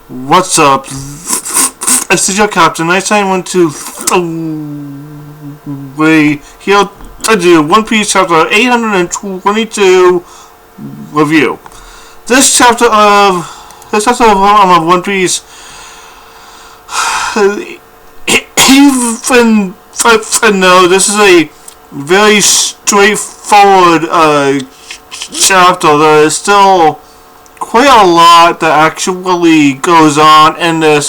What's up? This is your captain. I went to we here to do One Piece chapter 822 review. This chapter of One Piece, even though this is a very straightforward chapter, there is still quite a lot that actually goes on in this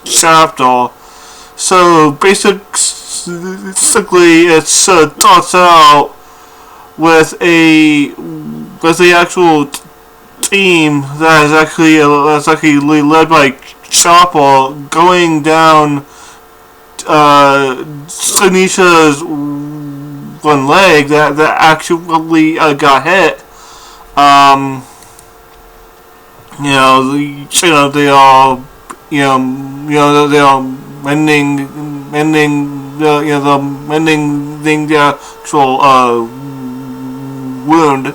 chapter. So basically, it starts out with a actual team that's actually led by Chopper going down Tanisha's one leg that actually got hit. They are mending the actual wound,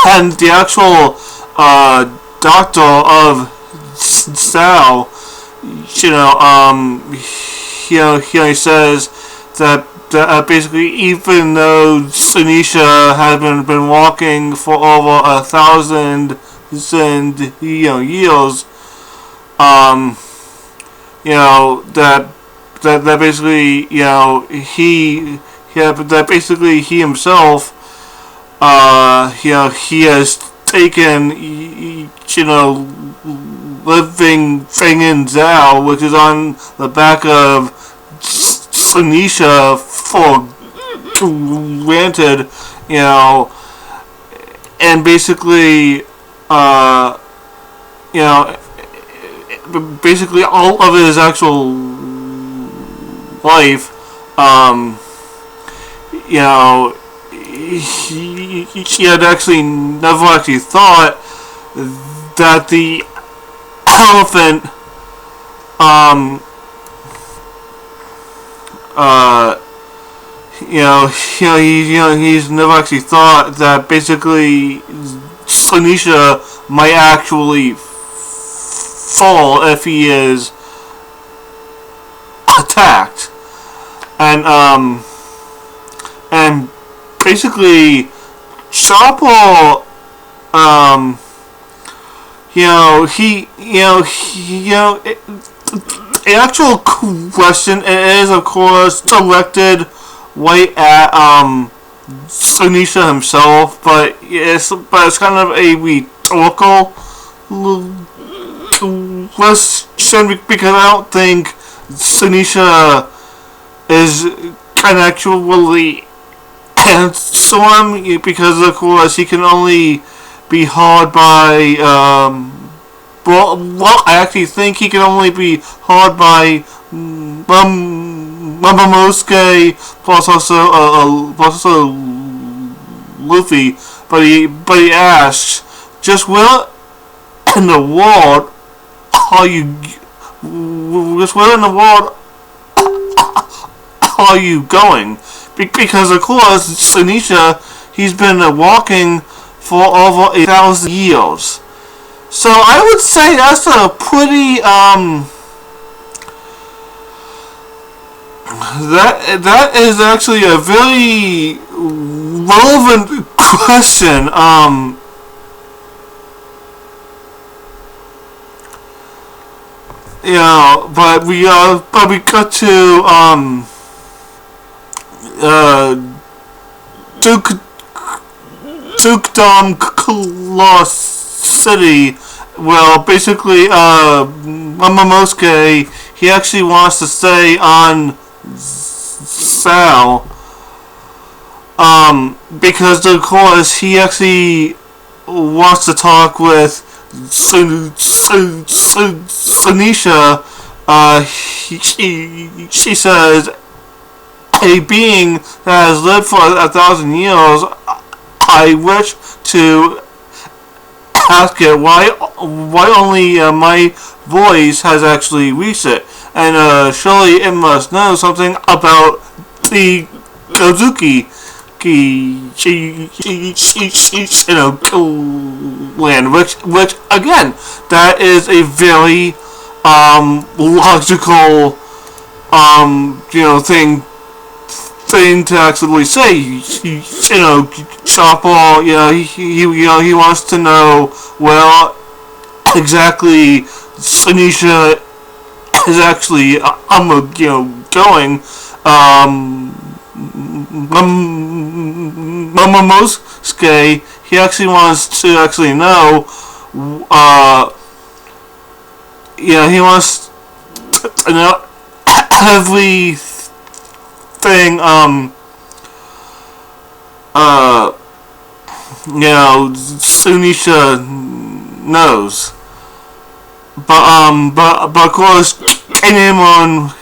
and the actual doctor of Sal, he says that basically, even though Tanisha has been walking for over 1,000 years, that basically, that basically he himself, he has taken, living thing in Zao, which is on the back of Tanisha, for granted, and basically, basically all of his actual life, he had actually never actually thought that the elephant, he's never actually thought that basically Tanisha might actually fall if he is attacked, and basically Chopper, the actual question is, of course, directed right at Tanisha himself, but it's kind of a rhetorical question, because I don't think Tanisha is kind of actually answer him, because of course he can only be hard by I actually think he can only be hard by Momonosuke, plus also Luffy, but he asks, just where in the world are you? Just where in the world are you going? Because of course, Tanisha, he's been walking for over 1,000 years. So I would say that's a pretty that is actually a very relevant question. But we got to Dukedom Claw City. Well, basically, Momonosuke, he actually wants to stay on Sal, because of course he actually wants to talk with Tanisha. She says, a being that has lived for 1,000 years, I wish to ask it why only my voice has actually reached it, and surely it must know something about the Gozuki land, which again, that is a very logical thing to actually say. Chopper, he wants to know where exactly Sanisha is actually going. Momosuke, he actually wants to actually know. He wants to know everything. Sunisha knows. But of course, Kinemon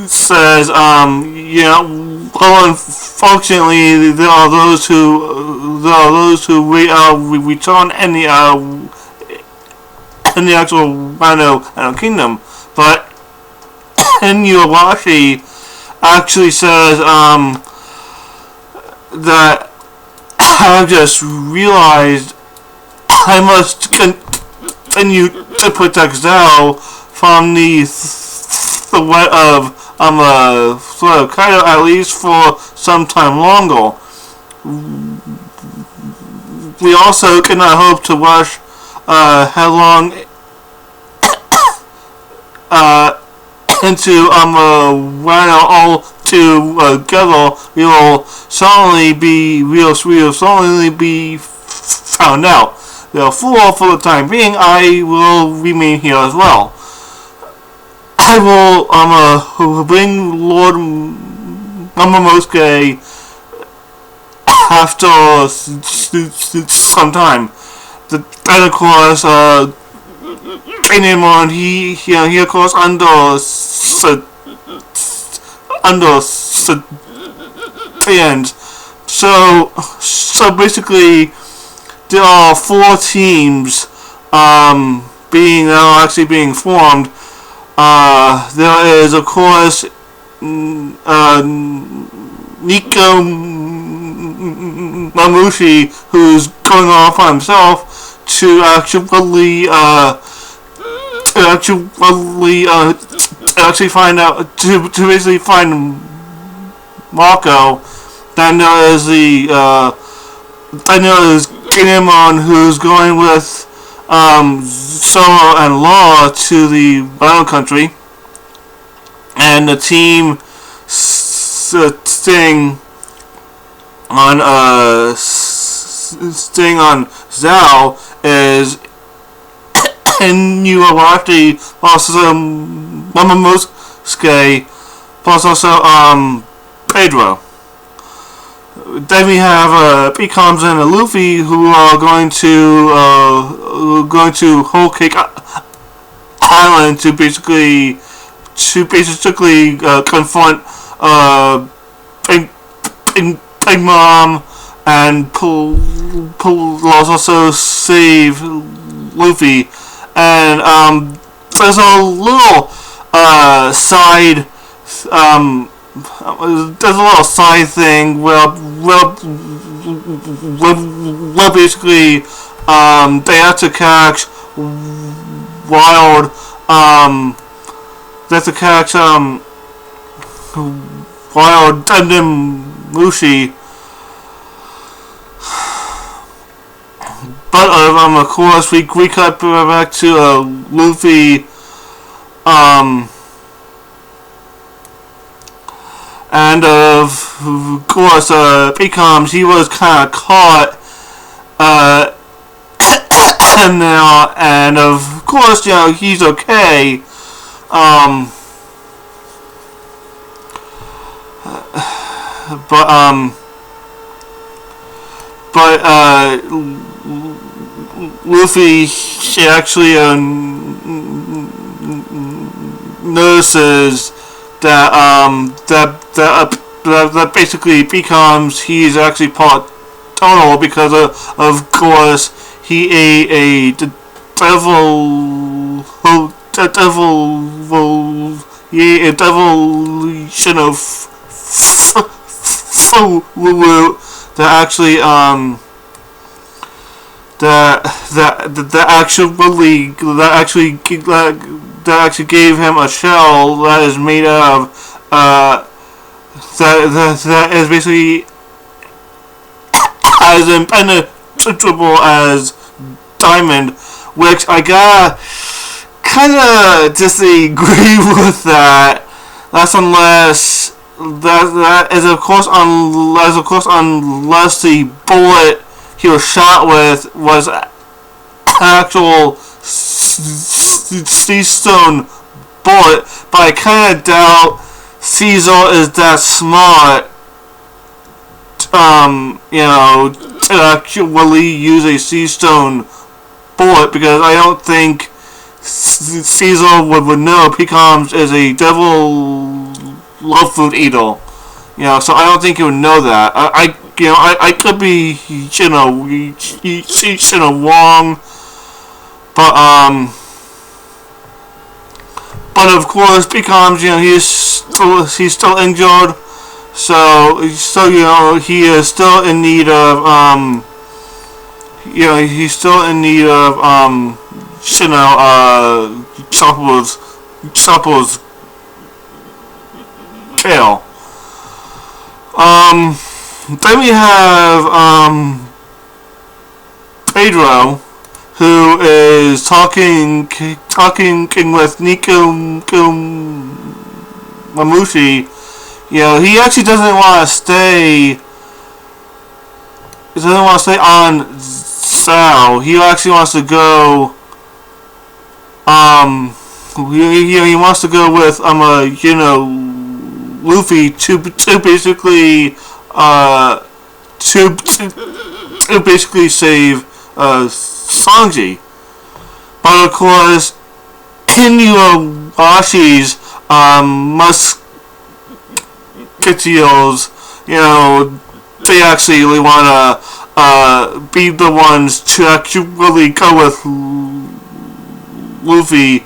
says, well, unfortunately, there are those who return in the actual Wano Kingdom, but Inuarashi actually says that I just realized I must continue to protect Zao from the threat of Kaido, at least for some time longer. We also cannot hope to rush headlong into Wano all together. We will certainly be found out. Therefore, for the time being, I will remain here as well. I will bring Lord Momosuke after some time. Then of course, Kinemon, he of course understands. So basically, there are 4 teams actually being formed. There is, of course, Nico Mamushi, who's going off by himself to actually find out, to basically find Marco. Then there is Kinemon, who's going with Soma and Law to the Wano country, and the team staying on Zao is Inuarashi, plus Momosuke, plus also Pedro. Then we have Becomes and Luffy, who are going to Whole Cake Island to basically confront Big Mom and also save Luffy. And there's a little side thing where basically they have to catch wild Mushi. But of course we cut back to Luffy and of course Becomes, he was kind of caught in there, and of course he's okay. But Luffy, she actually notices that basically Becomes, he's actually part Total, because of course he ate a devil a devolution of fruit that actually that actually gave him a shell that is made of that is basically as impenetrable as diamond, which I gotta kind of disagree with that. That's unless that is of course unless the bullet he was shot with was actual sea stone bullet, but I kind of doubt Caesar is that smart, to actually use a sea stone bullet, because I don't think Caesar would know Pecans is a devil love food eater. So I don't think he would know that. I could be, wrong, but of course, Pecans, he's still injured, so he is still in need of, he's still in need of, Chopper's tail. Then we have, Pedro, who is talking with Nico Mamushi. He actually doesn't want to stay. He doesn't want to stay on Sao. He actually wants to go. He wants to go with Luffy to basically to basically save Sanji. But of course, Inuashi's musketeers, they actually want to be the ones to actually go with Luffy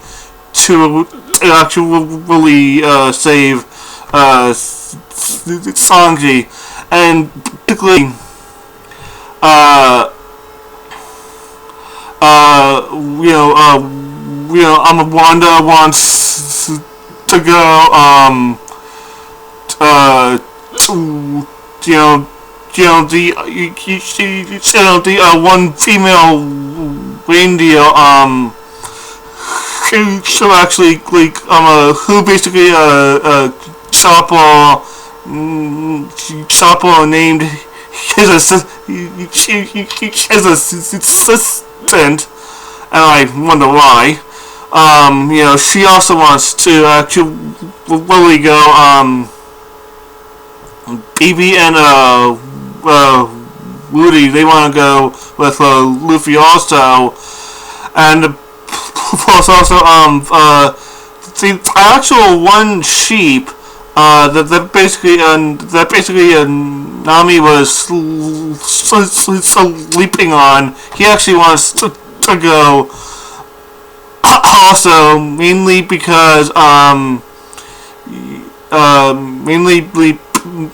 to actually save Sanji, and particularly Wanda wants to go the one female reindeer who actually who basically Chopper named his assistant, and I wonder why. She also wants to actually really go. Vivi and Woody, they want to go with Luffy also, and plus also the actual one sheep that basically Nami was sleeping on. He actually wants to go also, mainly because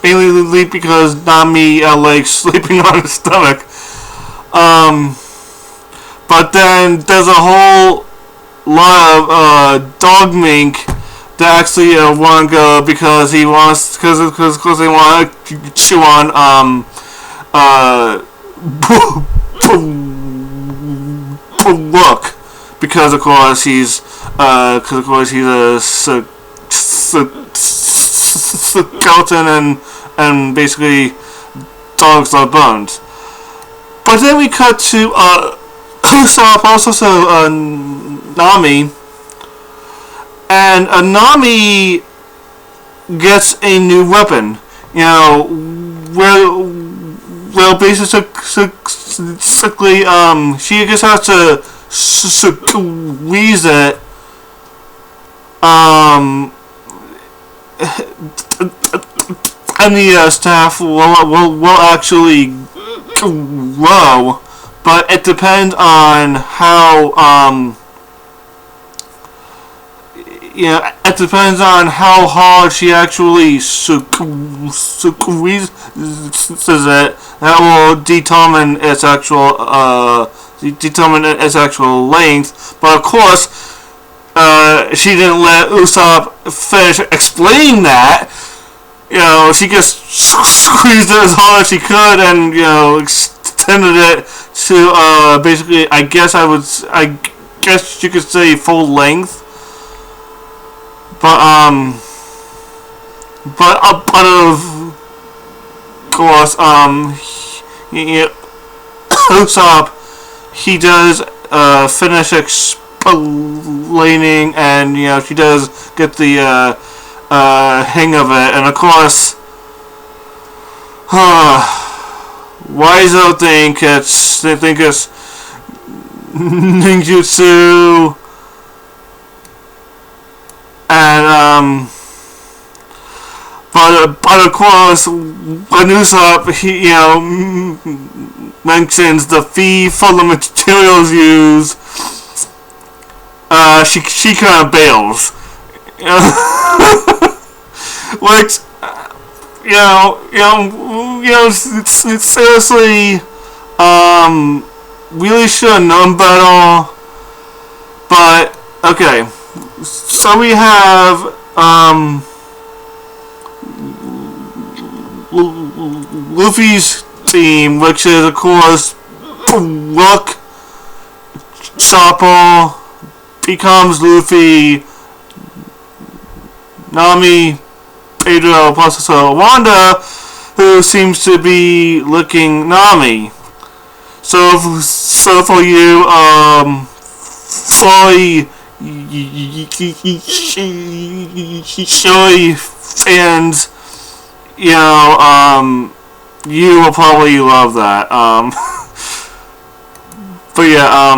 mainly because Nami likes sleeping on his stomach. But then there's a whole lot of dog mink that actually want to go because they want to chew on look, because of course he's a skeleton, and basically dogs love bones. But then we cut to Usopp, also Nami, and Nami gets a new weapon. Well, basically, she just has to squeeze it. And the staff will actually grow, but it depends on how it depends on how hard she actually squeezes it. That will determine its actual length. But of course, she didn't let Usopp finish explaining that. She just squeezed it as hard as she could, and extended it to basically, I guess you could say full length. But of course, Usopp, he does finish explaining, and she does get the hang of it, and of course, Waizo think it's ninjutsu, and but of course, when Usopp mentions the fee for the materials used, she kind of bails, which seriously, really should have known better. But okay, so we have Luffy's theme, which is of course Rook Chopper becomes Luffy, Nami, Pedro, plus Wanda, who seems to be licking Nami. So for you, Shoei fans, you will probably love that. But yeah,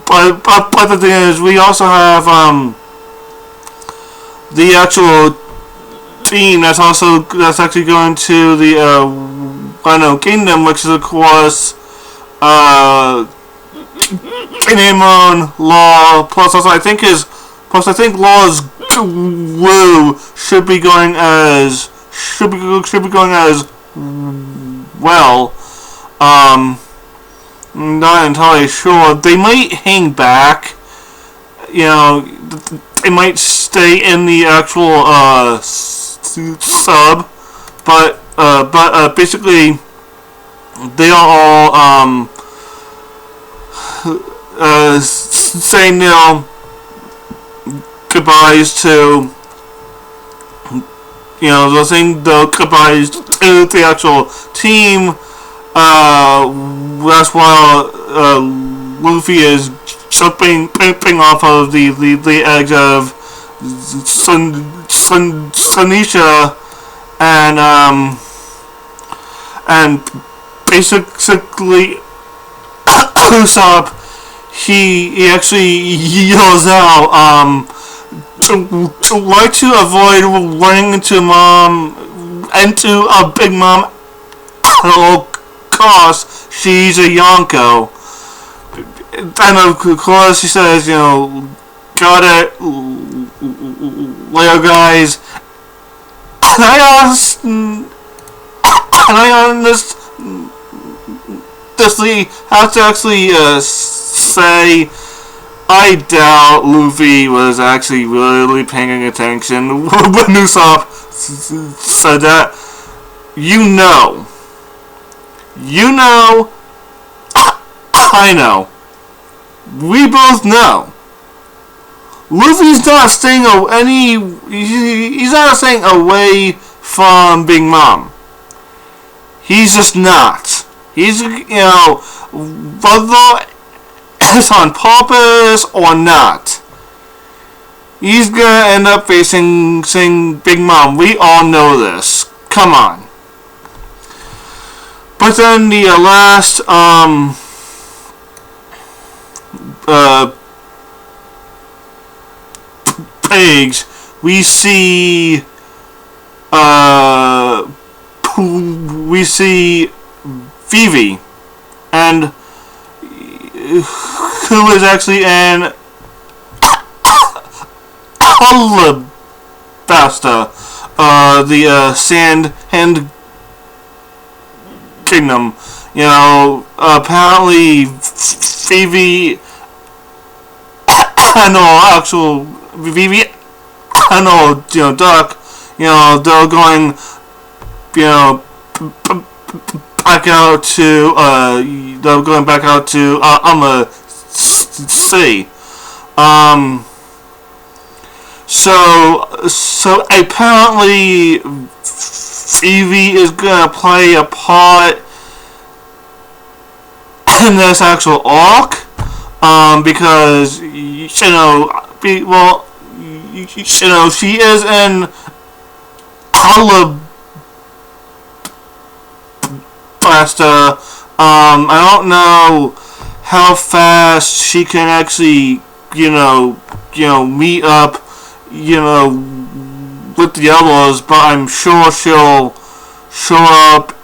but the thing is, we also have the actual theme that's actually going to the Wano Kingdom, which is of course Kinemon, Law, plus I think Law's Wu should be going as well. Not entirely sure. They might hang back. They might stay in the actual sub, but basically they are all saying goodbyes to they're saying the goodbyes to the actual team. That's why Luffy is jumping off of the edge of Sunisha, and basically Usopp, he actually yells out try to avoid running into a Big Mom at all costs. She's a Yonko. And of course she says, got it, Leo guys. And I honestly have to actually say, I doubt Luffy was actually really paying attention when Usopp said that. I know. We both know. Luffy's not staying he's not staying away from Big Mom. He's just not. He's, whether it's on purpose or not, he's gonna end up facing Big Mom. We all know this. Come on. But then the last page, we see Vivi, and who is actually in Alabasta, the Sand Hand Kingdom. You know, apparently Vivi, Vivi, Duck, they're going, back out to, they're going back out to, city. So apparently Vivi is gonna play a part in this actual arc, because she is in Alabasta. I don't know how fast she can actually, meet up, with the others, but I'm sure she'll show up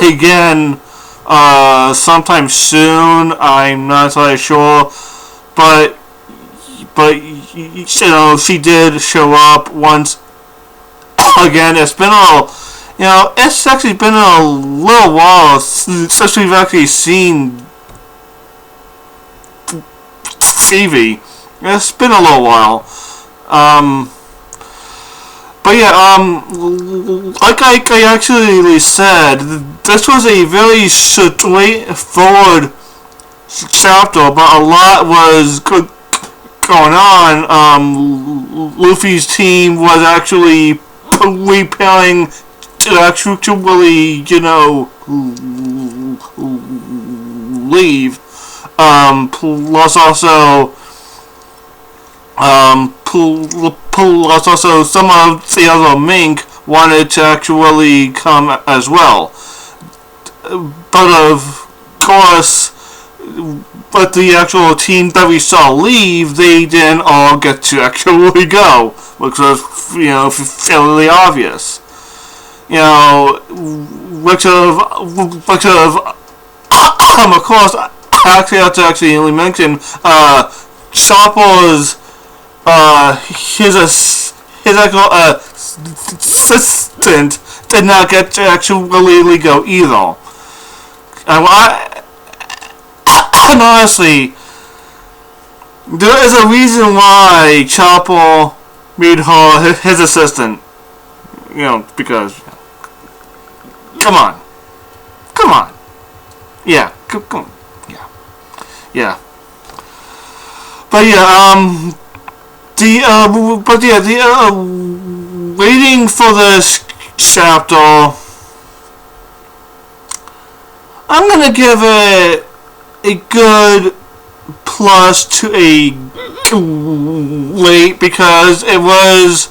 again sometime soon. I'm not entirely sure, but she did show up once again. It's been it's actually been a little while since we've actually seen Vivi. It's been a little while. But yeah, like I actually said, this was a very straightforward chapter, but a lot was going on. Luffy's team was actually preparing to actually, leave. Plus also some of the other mink wanted to actually come as well. But of course, but the actual team that we saw leave, they didn't all get to actually go, which was, fairly obvious. Which of course, I actually have to actually mention, Chopper's, his actual assistant did not get to actually go either. And honestly, there is a reason why Chopper made her his assistant. Because, come on. Yeah, come on. Yeah. But yeah, waiting for this chapter, I'm gonna give it a good plus to a late, because it was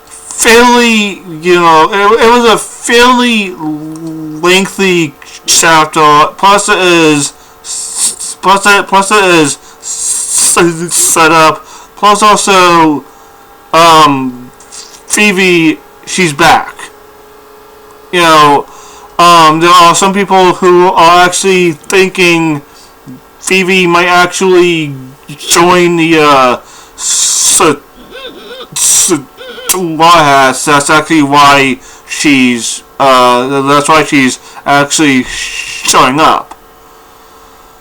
fairly, it was a fairly lengthy chapter. Plus it is set up. Plus also, Vivi, she's back. There are some people who are actually thinking Vivi might actually join the Warhats. That's actually why she's actually showing up.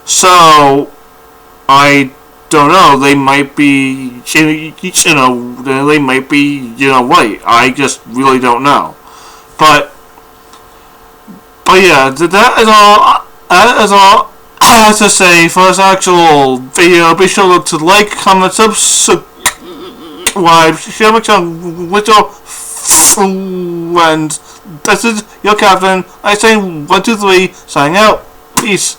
So I don't know. They might be, they might be, right. I just really don't know. But yeah, that is all. That is all I have to say for this actual video. Be sure to like, comment, subscribe, share with your friends. This is your captain. I say 1, 2, 3. Signing out. Peace.